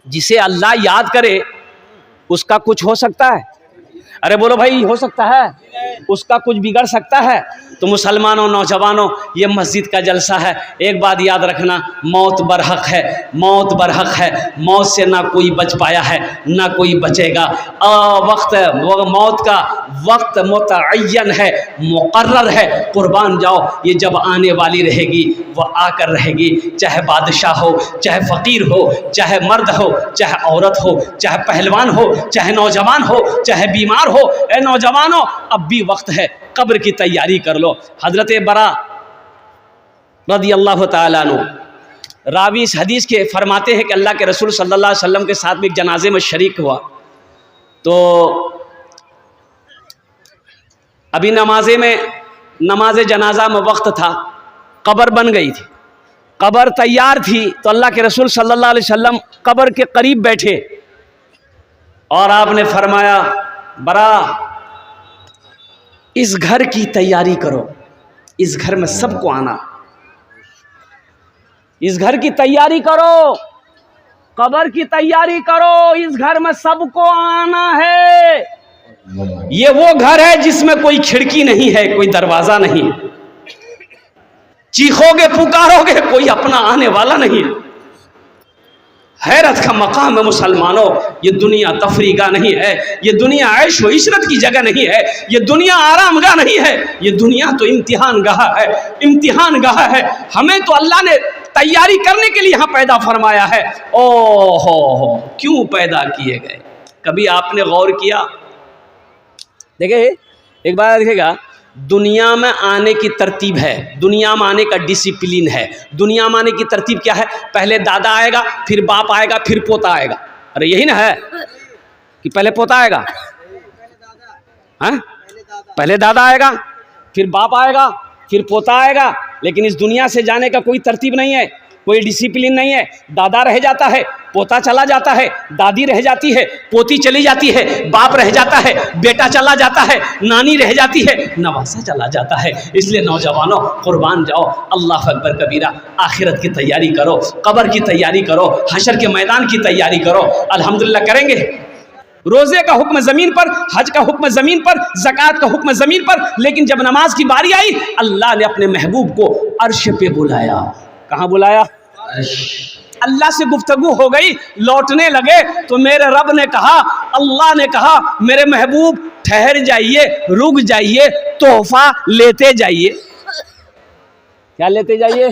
جسے اللہ یاد کرے اس کا کچھ ہو سکتا ہے؟ ارے بولو بھائی، ہو سکتا ہے؟ اس کا کچھ بگڑ سکتا ہے؟ تو مسلمانوں، نوجوانوں، یہ مسجد کا جلسہ ہے، ایک بات یاد رکھنا، موت برحق ہے، موت برحق ہے، موت سے نہ کوئی بچ پایا ہے نہ کوئی بچے گا۔ موت کا وقت متعین ہے، مقرر ہے، قربان جاؤ، یہ جب آنے والی رہے گی وہ آ کر رہے گی، چاہے بادشاہ ہو، چاہے فقیر ہو، چاہے مرد ہو، چاہے عورت ہو، چاہے پہلوان ہو، چاہے نوجوان ہو، چاہے بیمار ہو۔ اے نوجوانوں، اب بھی وقت ہے، قبر کی تیاری کر لو۔ حضرت برا رضی اللہ تعالیٰ عنہ، راوی اس حدیث کے فرماتے ہیں کہ اللہ کے رسول صلی اللہ علیہ وسلم کے ساتھ بھی ایک جنازے میں شریک ہوا، تو ابھی نماز جنازہ میں وقت تھا، قبر بن گئی تھی، قبر تیار تھی، تو اللہ کے رسول صلی اللہ علیہ وسلم قبر کے قریب بیٹھے اور آپ نے فرمایا، برا اس گھر کی تیاری کرو، اس گھر میں سب کو آنا، اس گھر کی تیاری کرو، قبر کی تیاری کرو، اس گھر میں سب کو آنا ہے۔ یہ وہ گھر ہے جس میں کوئی کھڑکی نہیں ہے، کوئی دروازہ نہیں، چیخو گے پکارو گے کوئی اپنا آنے والا نہیں۔ حیرت کا مقام ہے مسلمانوں، یہ دنیا تفریح گاہ نہیں ہے، یہ دنیا عیش و عشرت کی جگہ نہیں ہے، یہ دنیا آرام گاہ نہیں ہے، یہ دنیا تو امتحان گاہ ہے، امتحان گاہ ہے۔ ہمیں تو اللہ نے تیاری کرنے کے لیے یہاں پیدا فرمایا ہے۔ او ہو کیوں پیدا کیے گئے؟ کبھی آپ نے غور کیا؟ دیکھیں ایک بات دیکھے گا، دنیا میں آنے کی ترتیب ہے، دنیا میں آنے کا ڈسپلن ہے۔ دنیا میں آنے کی ترتیب کیا ہے؟ پہلے دادا آئے گا، پھر باپ آئے گا، پھر پوتا آئے گا۔ ارے یہی نا ہے کہ پہلے پوتا آئے گا، پہلے دادا آئے گا، پھر باپ آئے گا، پھر پوتا آئے گا۔ لیکن اس دنیا سے جانے کا کوئی ترتیب نہیں ہے، کوئی ڈسپلن نہیں ہے۔ دادا رہ جاتا ہے، پوتا چلا جاتا ہے، دادی رہ جاتی ہے، پوتی چلی جاتی ہے، باپ رہ جاتا ہے، بیٹا چلا جاتا ہے، نانی رہ جاتی ہے، نواسا چلا جاتا ہے۔ اس لیے نوجوانوں قربان جاؤ، اللہ اکبر کبیرہ، آخرت کی تیاری کرو، قبر کی تیاری کرو، حشر کے میدان کی تیاری کرو۔ الحمدللہ کریں گے۔ روزے کا حکم زمین پر، حج کا حکم زمین پر، زکوٰۃ کا حکم زمین پر، لیکن جب نماز کی باری آئی اللہ نے اپنے محبوب کو عرش پہ بلایا۔ کہاں بلایا؟ اللہ سے گفتگو ہو گئی، لوٹنے لگے تو میرے رب نے کہا، اللہ نے کہا، میرے محبوب ٹھہر جائیے، رک جائیے، تحفہ لیتے جائیے۔ کیا لیتے جائیے؟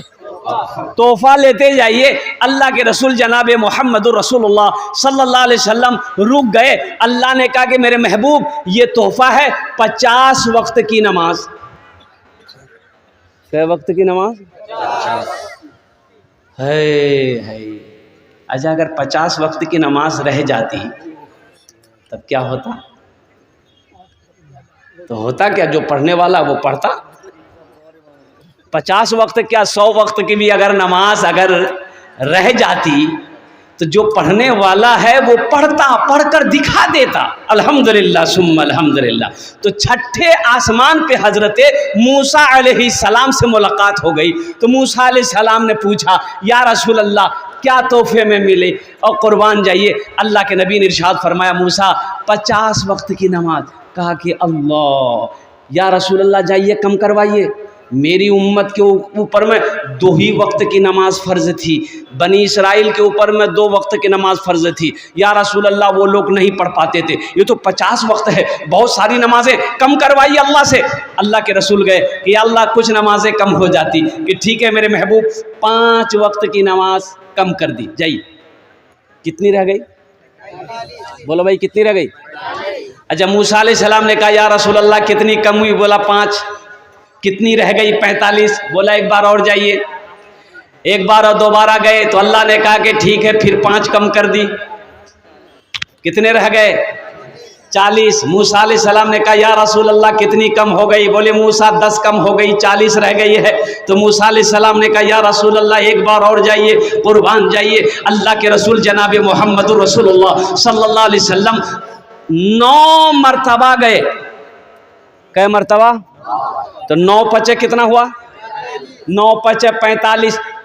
تحفہ لیتے جائیے۔ اللہ کے رسول جناب محمد رسول اللہ صلی اللہ علیہ وسلم رک گئے۔ اللہ نے کہا کہ میرے محبوب یہ تحفہ ہے 50 وقت کی نماز۔ کئے وقت کی نماز؟ اچھا اگر 50 وقت کی نماز رہ جاتی تب کیا ہوتا؟ تو ہوتا کیا؟ جو پڑھنے والا وہ پڑھتا۔ 50 وقت کیا 100 وقت کی بھی اگر نماز اگر رہ جاتی تو جو پڑھنے والا ہے وہ پڑھتا، پڑھ کر دکھا دیتا۔ الحمدللہ ثم الحمدللہ۔ تو چھٹے آسمان پہ حضرت موسیٰ علیہ السلام سے ملاقات ہو گئی، تو موسیٰ علیہ السلام نے پوچھا، یا رسول اللہ کیا تحفے میں ملے؟ اور قربان جائیے اللہ کے نبی نے ارشاد فرمایا، موسیٰ 50 وقت کی نماز۔ کہا کہ اللہ، یا رسول اللہ جائیے کم کروائیے، میری امت کے اوپر میں 2 ہی وقت کی نماز فرض تھی، بنی اسرائیل کے اوپر میں 2 وقت کی نماز فرض تھی، یا رسول اللہ وہ لوگ نہیں پڑھ پاتے تھے، یہ تو 50 وقت ہے، بہت ساری نمازیں، کم کروائیے اللہ سے۔ اللہ کے رسول گئے کہ یا اللہ کچھ نمازیں کم ہو جاتی، کہ ٹھیک ہے میرے محبوب 5 وقت کی نماز کم کر دی جائیے۔ کتنی رہ گئی؟ بولو بھائی کتنی رہ گئی؟ اچھا موسیٰ علیہ السلام نے کہا یا رسول اللہ کتنی کم ہوئی؟ بولا 5۔ کتنی رہ گئی؟ 45۔ بولا ایک بار اور جائیے۔ ایک بار اور دوبارہ گئے تو اللہ نے کہا کہ ٹھیک ہے پھر 5 کم کر دی۔ کتنے رہ گئے؟ 40۔ موسیٰ علیہ السلام نے کہا یا رسول اللہ کتنی کم ہو گئی؟ بولے موسیٰ 10 کم ہو گئی، 40 رہ گئی ہے۔ تو موسیٰ علیہ السلام نے کہا یا رسول اللہ ایک بار اور جائیے، قربان جائیے۔ اللہ کے رسول جناب محمد رسول اللہ صلی اللہ علیہ وسلم 9 مرتبہ گئے۔ کئے مرتبہ؟ تو 9 × 5 کتنا ہوا؟ 9 × 5 = 45۔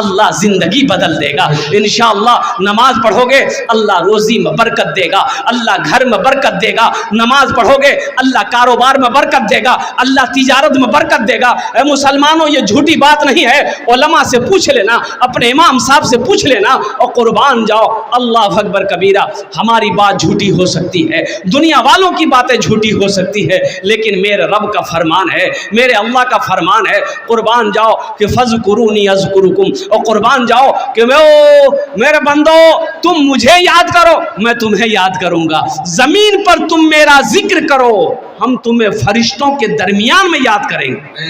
اللہ زندگی بدل دے گا انشاءاللہ۔ نماز پڑھو گے اللہ روزی میں برکت دے گا، اللہ گھر میں برکت دے گا، نماز پڑھو گے اللہ کاروبار میں برکت دے گا، اللہ تجارت میں برکت دے گا۔ اے مسلمانوں یہ جھوٹی بات نہیں ہے، علماء سے پوچھ لینا، اپنے امام صاحب سے پوچھ لینا اور قربان جاؤ۔ اللہ اکبر کبیرہ، ہماری بات جھوٹی ہو سکتی ہے، دنیا والوں کی باتیں جھوٹی ہو سکتی ہے، لیکن میرے رب کا فرمان ہے، میرے اللہ کا فرمان ہے، قربان جاؤ کہ فذکرونی اذکرکم، اور قربان جاؤ کہ میرے بندو تم مجھے یاد کرو میں تمہیں یاد کروں گا، زمین پر تم میرا ذکر کرو ہم تمہیں فرشتوں کے درمیان میں یاد کریں گے۔